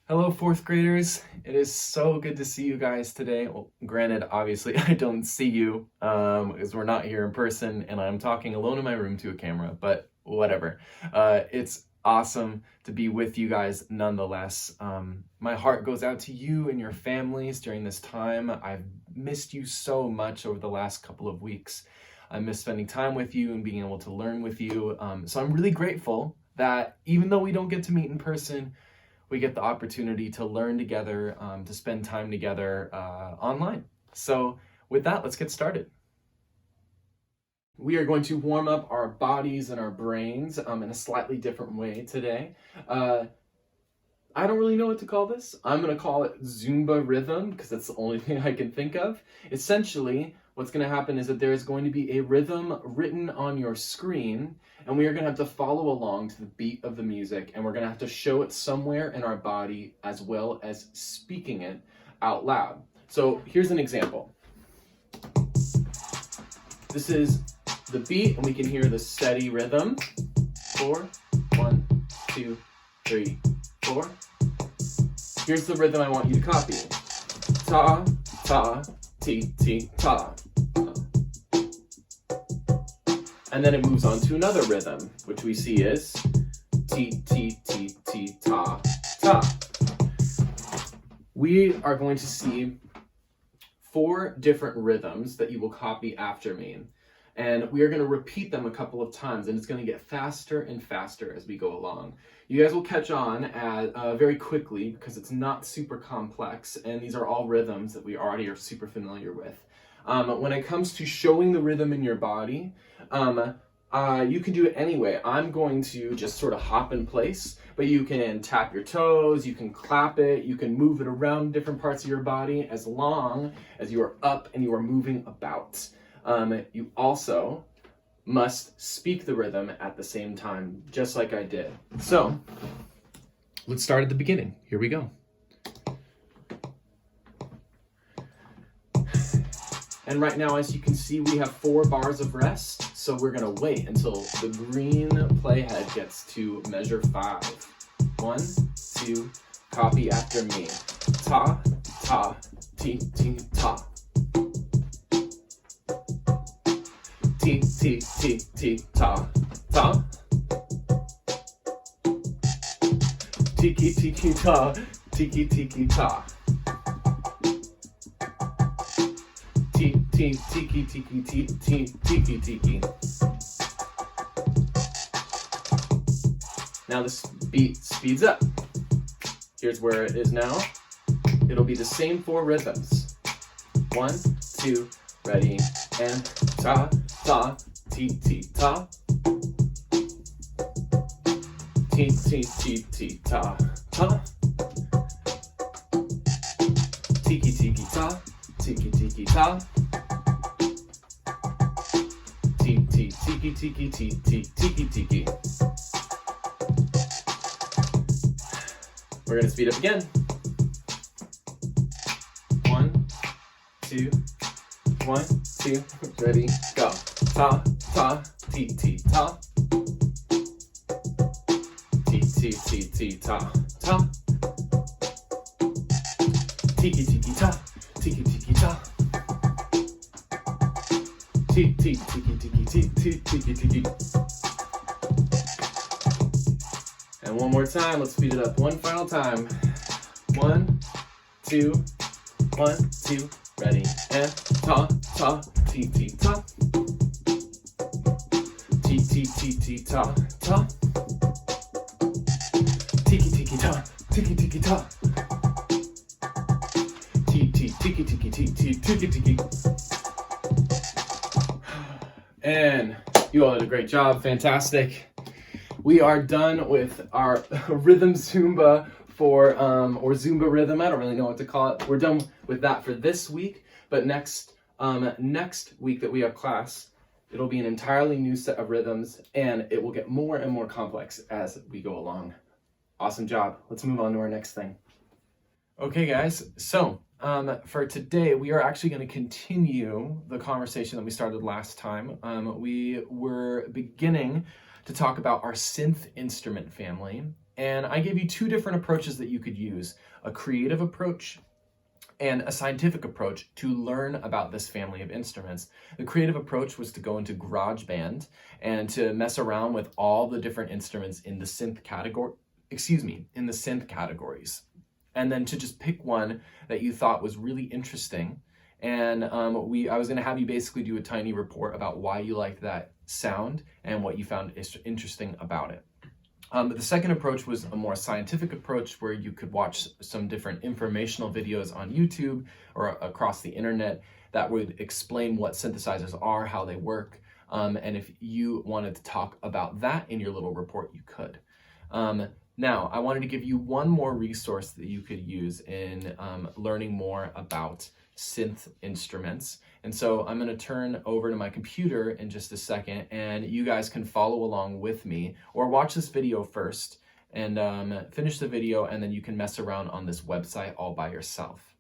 Hello, fourth graders. It is so good to see you guys today. Well, granted, obviously, I don't see you because we're not here in person and I'm talking alone in my room to a camera, but whatever. It's awesome to be with you guys nonetheless. My heart goes out to you and your families during this time. I've missed you so much over the last couple of weeks. I miss spending time with you and being able to learn with you. So I'm really grateful that even though we don't get to meet in person, we get the opportunity to learn together, to spend time together online. So with that, let's get started. We are going to warm up our bodies and our brains in a slightly different way today. I don't really know what to call this. I'm going to call it Zumba rhythm because that's the only thing I can think of. Essentially, what's going to happen is that there is going to be a rhythm written on your screen, and we are going to have to follow along to the beat of the music, and we're going to have to show it somewhere in our body as well as speaking it out loud. So here's an example. This is the beat, and we can hear the steady rhythm. 4, 1, 2, 3, 4. Here's the rhythm I want you to copy. Ta, ta, ti, ti, ta. And then it moves on to another rhythm, which we see is ti, ti, ti, ti, ta, ta. We are going to see 4 different rhythms that you will copy after me. And we are going to repeat them a couple of times, and it's going to get faster and faster as we go along. You guys will catch on very quickly because it's not super complex, and these are all rhythms that we already are super familiar with. When it comes to showing the rhythm in your body, you can do it anyway. I'm going to just sort of hop in place, but you can tap your toes, you can clap it, you can move it around different parts of your body as long as you are up and you are moving about. You also must speak the rhythm at the same time, just like I did. So, let's start at the beginning. Here we go. And right now, as you can see, we have 4 bars of rest. So we're gonna wait until the green playhead gets to measure 5. 1, 2, copy after me. Ta, ta, ti, ti, ta. Ti, ti, ti, ti, ta, ta. Tiki, tiki, ta, tiki, tiki, ta. Ti, ti, tiki, tiki, ti, ti, tiki, tiki. Now this beat speeds up. Here's where it is now. It'll be the same 4 rhythms. 1, 2, ready, and ta, ta, ti, ti, ta. Ti, ti, ti, ti, ta, ta. Tiki, tiki, ta, tiki, tiki, ta. Ti, ti, tiki, tiki, ti, ti, tiki, tiki. We're gonna speed up again. 1, 2, 1, 2, ready, go. Ta, ta, ti, ti, ta. Ti, ti, ti, ti, ta, ta. Tiki, tiki, ta, tiki, tiki, ta. Ti, ti, tiki, tiki, ti, ti, tiki, tiki. And one more time, let's speed it up one final time. 1, 2, 1, 2, ready, and ta, ta, ti, ti, ta. Ti, ti, ti, ti, ta, ta. Tiki, tiki, ta, tiki, tiki, ta. Ti, ti, tiki, tiki, ti, ti, tiki, tiki. And you all did a great job, fantastic. We are done with our rhythm Zumba or Zumba rhythm. I don't really know what to call it. We're done with that for this week, but next week that we have class, it'll be an entirely new set of rhythms, and it will get more and more complex as we go along. Awesome job. Let's move on to our next thing. Okay, guys, so for today, we are actually going to continue the conversation that we started last time. We were beginning to talk about our synth instrument family, And I gave you two different approaches that you could use, a creative approach and a scientific approach to learn about this family of instruments. The creative approach was to go into GarageBand and to mess around with all the different instruments in the synth categories. And then to just pick one that you thought was really interesting. And I was gonna have you basically do a tiny report about why you liked that sound and what you found interesting about it. The second approach was a more scientific approach where you could watch some different informational videos on YouTube or across the internet that would explain what synthesizers are, how they work, and if you wanted to talk about that in your little report, you could. Now, I wanted to give you one more resource that you could use in learning more about synth instruments. And so I'm going to turn over to my computer in just a second, and you guys can follow along with me or watch this video first and finish the video, and then you can mess around on this website all by yourself.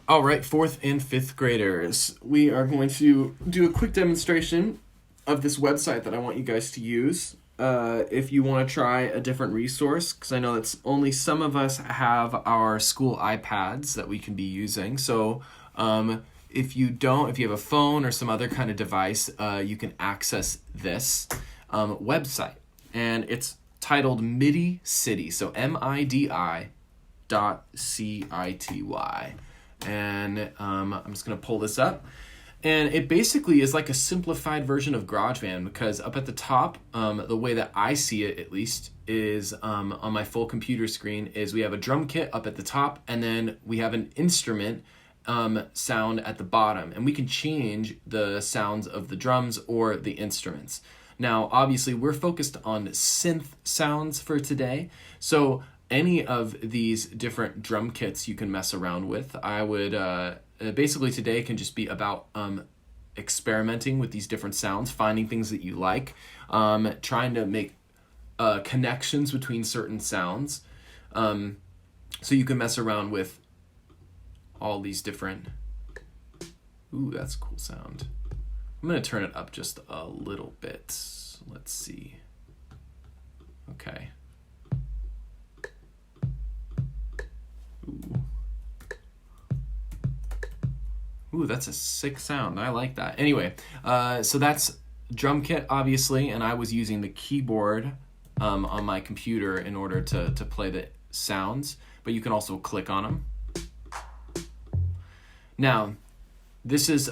All right, 4th and 5th graders, we are going to do a quick demonstration of this website that I want you guys to use. If you want to try a different resource, because I know that's only some of us have our school iPads that we can be using. So if you have a phone or some other kind of device, you can access this website. And it's titled MIDI City, so MIDI.CITY. And I'm just going to pull this up. And it basically is like a simplified version of GarageBand, because up at the top, the way that I see it at least, is on my full computer screen, is we have a drum kit up at the top, and then we have an instrument sound at the bottom. And we can change the sounds of the drums or the instruments. Now, obviously, we're focused on synth sounds for today. So any of these different drum kits you can mess around with. I would... basically today can just be about experimenting with these different sounds, finding things that you like, trying to make connections between certain sounds. So you can mess around with all these different... Ooh, that's a cool sound. I'm going to turn it up just a little bit. Let's see. Okay. Ooh, that's a sick sound. I like that. Anyway, so that's drum kit, obviously, and I was using the keyboard on my computer in order to play the sounds, but you can also click on them. Now, this is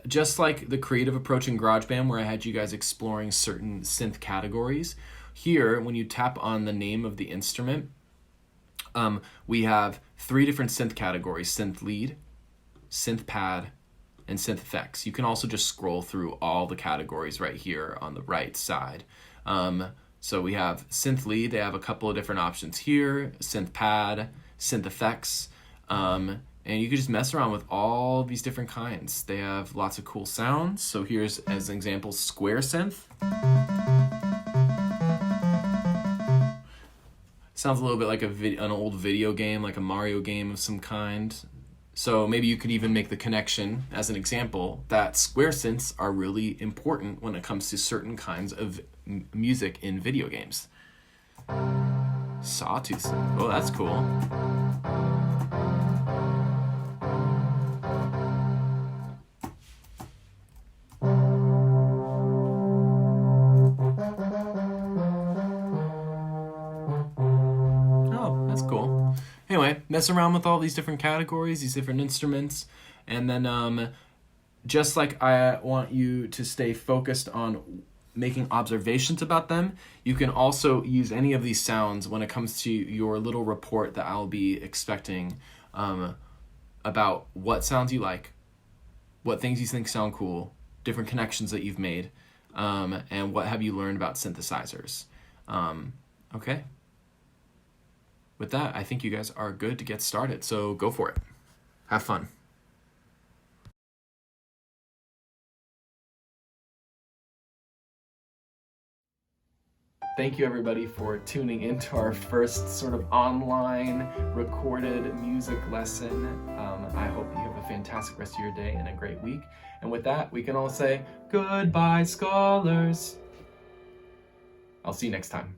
just like the creative approach in GarageBand where I had you guys exploring certain synth categories. Here, when you tap on the name of the instrument, we have 3 different synth categories: synth lead, synth pad, and synth effects. You can also just scroll through all the categories right here on the right side. So we have synth lead. They have a couple of different options here: synth pad, synth effects, and you can just mess around with all these different kinds. They have lots of cool sounds. So here's, as an example, square synth. Sounds a little bit like an old video game, like a Mario game of some kind. So maybe you could even make the connection, as an example, that square synths are really important when it comes to certain kinds of music in video games. Sawtooth. Oh, that's cool. Oh, that's cool. Anyway, mess around with all these different categories, these different instruments, and then just like I want you to stay focused on making observations about them, you can also use any of these sounds when it comes to your little report that I'll be expecting about what sounds you like, what things you think sound cool, different connections that you've made, and what have you learned about synthesizers. Okay? With that, I think you guys are good to get started, so go for it. Have fun. Thank you everybody for tuning into our first sort of online recorded music lesson. I hope you have a fantastic rest of your day and a great week. And with that, we can all say goodbye, scholars. I'll see you next time.